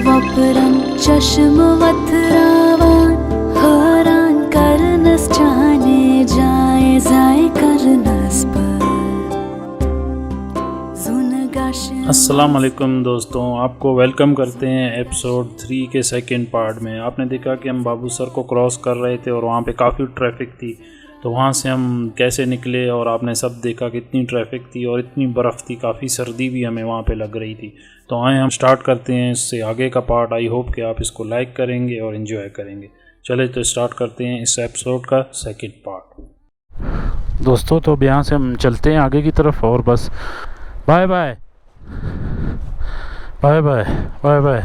वपरन चश्म वथरावान हैरान करनस जाने जाए जाए करनस पर अस्सलाम वालेकुम दोस्तों, आपको वेलकम करते हैं एपिसोड 3 के सेकंड पार्ट में। आपने देखा कि हम बाबू सर को क्रॉस कर रहे थे और वहाँ पे काफ़ी ट्रैफिक थी, तो वहाँ से हम कैसे निकले और आपने सब देखा कि इतनी ट्रैफिक थी और इतनी बर्फ़ थी, काफ़ी सर्दी भी हमें वहाँ पे लग रही थी। तो आए हम स्टार्ट करते हैं इससे आगे का पार्ट। आई होप कि आप इसको लाइक करेंगे और एंजॉय करेंगे। चले तो स्टार्ट करते हैं इस एपिसोड का सेकंड पार्ट। दोस्तों तो अब यहाँ से हम चलते हैं आगे की तरफ और बस bye bye bye bye bye bye.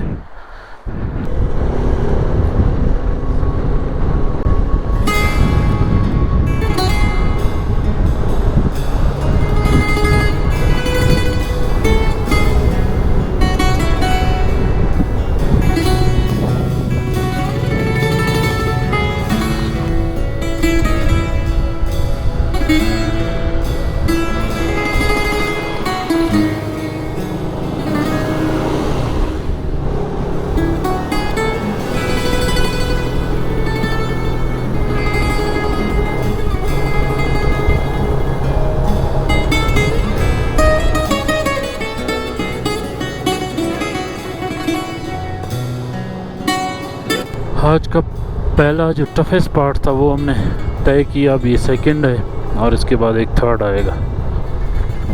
आज का पहला जो टफेस्ट पार्ट था वो हमने तय किया। अब ये सेकंड है और इसके बाद एक थर्ड आएगा।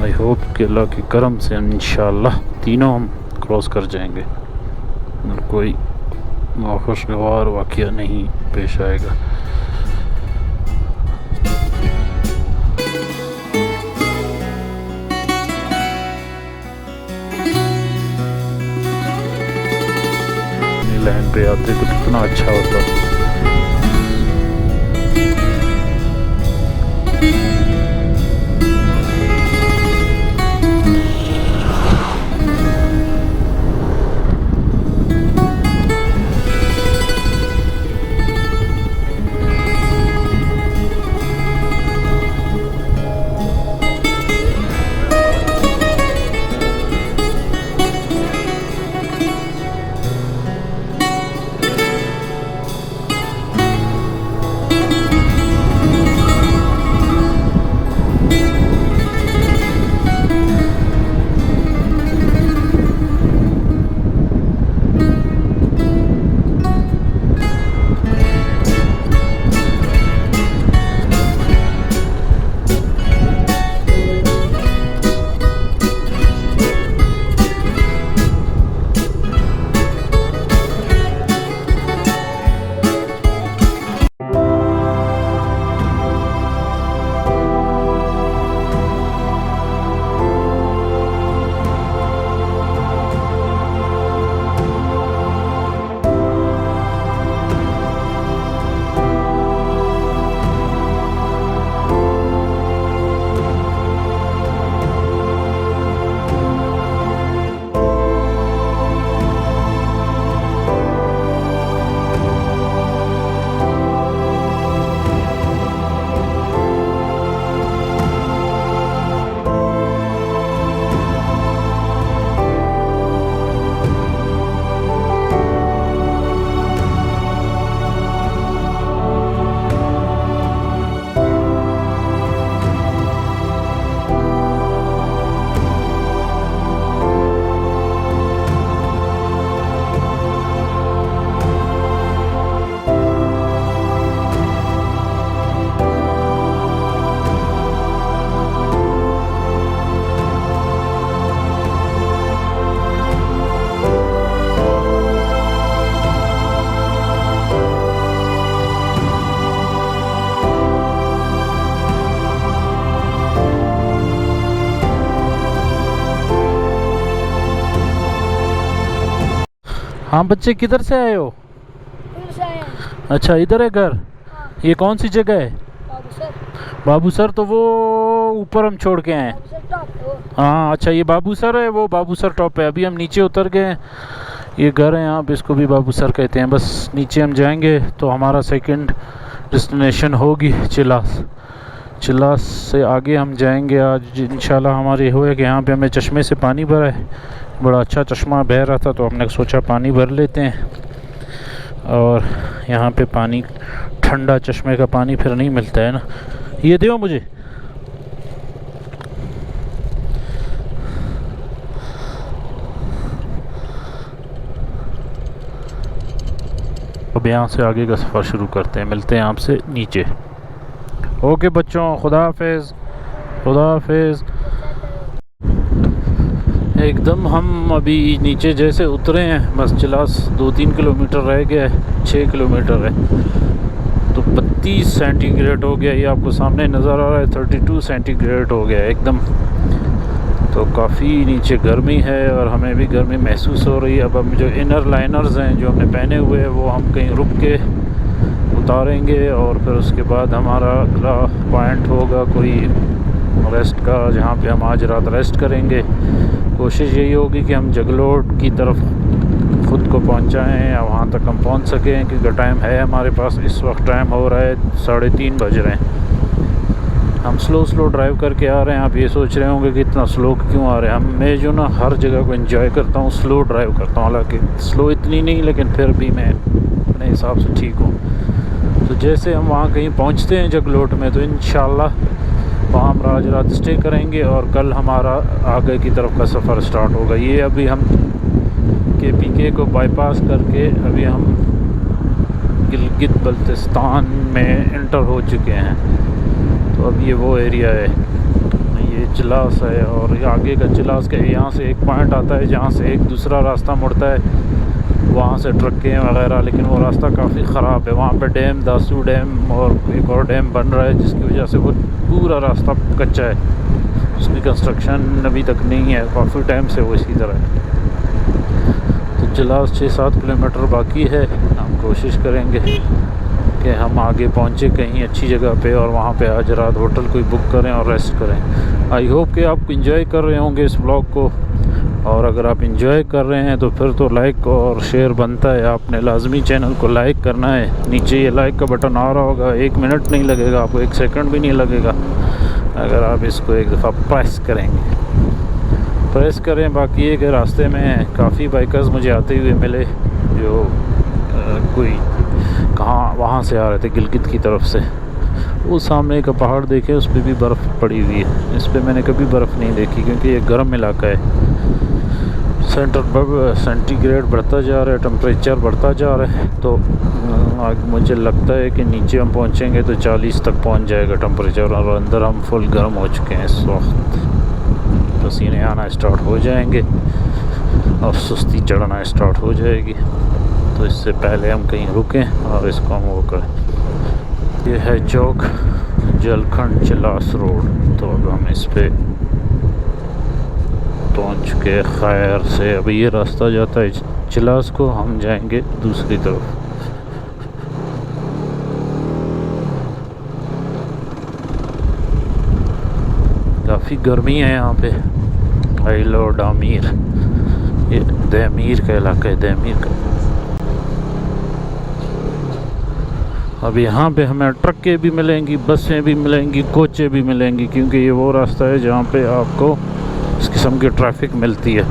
आई होप कि अल्लाह के करम से इंशाअल्लाह तीनों हम क्रॉस कर जाएंगे और कोई नाखुशगवार वाक़या नहीं पेश आएगा। लाइन पे आते तो कितना अच्छा होता। हाँ बच्चे, किधर से आए हो? अच्छा, इधर है घर। ये कौन सी जगह है? बाबू सर तो वो ऊपर हम छोड़ के आए हैं। हाँ अच्छा, ये बाबू सर है, वो बाबू सर टॉप है। अभी हम नीचे उतर गए हैं। ये घर है यहाँ पे, इसको भी बाबू सर कहते हैं। बस नीचे हम जाएंगे तो हमारा सेकंड डेस्टिनेशन होगी चिलास। चिलास से आगे हम जाएंगे आज इंशाल्लाह। हमारे हुए कि यहाँ पे हमें चश्मे से पानी भरा है, बड़ा अच्छा चश्मा बह रहा था तो हमने सोचा पानी भर लेते हैं। और यहाँ पे पानी, ठंडा चश्मे का पानी फिर नहीं मिलता है ना। ये दो मुझे। अब यहाँ से आगे का सफ़र शुरू करते हैं, मिलते हैं आपसे नीचे। ओके बच्चों, खुदा हाफिज़, खुदा हाफिज़। एकदम हम अभी नीचे जैसे उतरे हैं, बस चिलास 2-3 किलोमीटर रह गया है, 6 किलोमीटर है तो 32 सेंटीग्रेड हो गया। ये आपको सामने नज़र आ रहा है, 32 सेंटीग्रेड हो गया एकदम। तो काफ़ी नीचे गर्मी है और हमें भी गर्मी महसूस हो रही है। अब हम जो इनर लाइनर्स हैं जो हमने पहने हुए हैं वो हम कहीं रुक के उतारेंगे और फिर उसके बाद हमारा अगला पॉइंट होगा कोई रेस्ट का, जहाँ पे हम आज रात रेस्ट करेंगे। कोशिश यही होगी कि हम जगलोट की तरफ ख़ुद को पहुँचाएँ या वहाँ तक हम पहुँच सकें, क्योंकि टाइम है हमारे पास। इस वक्त टाइम हो रहा है 3:30 बज रहे हैं। हम स्लो ड्राइव करके आ रहे हैं। आप ये सोच रहे होंगे कि इतना स्लो क्यों आ रहे हैं। मैं जो ना हर जगह को एंजॉय करता हूँ, स्लो ड्राइव करता हूँ। हालांकि स्लो इतनी नहीं, लेकिन फिर भी मैं अपने हिसाब से ठीक हूँ। तो जैसे हम वहाँ कहीं पहुँचते हैं जगलोट में, तो इंशाल्लाह वहाँ हम आज रात स्टे करेंगे और कल हमारा आगे की तरफ का सफ़र स्टार्ट होगा। ये अभी हम KPK को बाईपास करके अभी हम गिलगित बल्तिस्तान में इंटर हो चुके हैं। तो अब ये वो एरिया है, ये चिलास है। और आगे का चिलास के यहाँ से एक पॉइंट आता है जहाँ से एक दूसरा रास्ता मुड़ता है, वहाँ से ट्रकें वगैरह, लेकिन वो रास्ता काफ़ी ख़राब है। वहाँ पे डैम, दासू डैम और एक और डैम बन रहा है, जिसकी वजह से वो पूरा रास्ता कच्चा है। उसकी कंस्ट्रक्शन अभी तक नहीं है, काफ़ी टाइम से वो इसी तरह है। तो चिलास 6-7 किलोमीटर बाकी है। हम कोशिश करेंगे कि हम आगे पहुँचे कहीं अच्छी जगह पे और वहाँ पे आज रात होटल कोई बुक करें और रेस्ट करें। आई होप कि आप इंजॉय कर रहे होंगे इस व्लॉग को, और अगर आप इंजॉय कर रहे हैं तो फिर तो लाइक और शेयर बनता है। आपने लाजमी चैनल को लाइक करना है। नीचे ये लाइक का बटन आ रहा होगा, 1 मिनट नहीं लगेगा आपको, 1 सेकंड भी नहीं लगेगा अगर आप इसको एक दफ़ा प्रेस करेंगे, प्रेस करें। बाकी ये कि रास्ते में काफ़ी बाइकर्स मुझे आते हुए मिले जो कोई कहाँ वहाँ से आ रहे थे, गिलगित की तरफ से। वो सामने का पहाड़ देखे, उस पर भी बर्फ़ पड़ी हुई है। इस पर मैंने कभी बर्फ़ नहीं देखी क्योंकि ये गर्म इलाका है। सेंटीग्रेड बढ़ता जा रहा है, टेम्परेचर बढ़ता जा रहा है। तो मुझे लगता है कि नीचे हम पहुँचेंगे तो 40 तक पहुँच जाएगा टेम्परेचर, और अंदर हम फुल गर्म हो चुके हैं इस वक्त। पसीने आना स्टार्ट हो जाएंगे और सुस्ती चढ़ना स्टार्ट हो जाएगी। तो इससे पहले हम कहीं रुकें और इसको हम वो करें। ये है चौक जलखंड चिलास रोड। तो अब हम इस पे पहुंच के खैर से, अभी ये रास्ता जाता है चिलास को, हम जाएंगे दूसरी तरफ। काफ़ी गर्मी है यहाँ पे। आइलो डामीर, ये दैमीर का इलाका है, दैमीर का। अब यहाँ पे हमें ट्रकें भी मिलेंगी, बसें भी मिलेंगी, कोचें भी मिलेंगी, क्योंकि ये वो रास्ता है जहाँ पे आपको इस किस्म की ट्रैफिक मिलती है।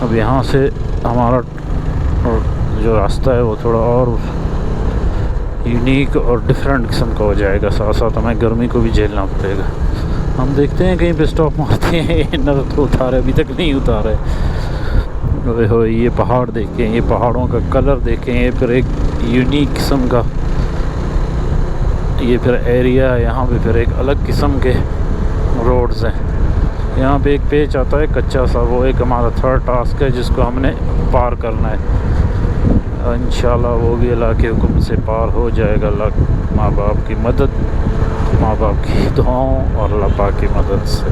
अब यहाँ से हमारा जो रास्ता है वो थोड़ा और यूनिक और डिफरेंट किस्म का हो जाएगा। साथ साथ हमें गर्मी को भी झेलना पड़ेगा। हम देखते हैं कहीं पे स्टॉप मारते हैं। नर तो उतारे, अभी तक नहीं उतारे। ओए हो, ये पहाड़ देखें, ये पहाड़ों का कलर देखें, ये फिर एक यूनिक किस्म का ये फिर एरिया है। यहाँ पे फिर एक अलग किस्म के रोड्स हैं। यहाँ पे एक पेच आता है कच्चा सा, वो एक हमारा थर्ड टास्क है जिसको हमने पार करना है। इंशाल्लाह वो भी अल्लाह के हुक्म से पार हो जाएगा। अल्लाह माँ बाप की मदद, माँ बाप की दुआओं और अल्लाह पाक की मदद से।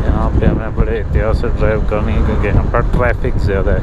यहाँ पे हमें बड़े एहतियात से ड्राइव करनी है क्योंकि यहाँ पर ट्रैफिक ज़्यादा है।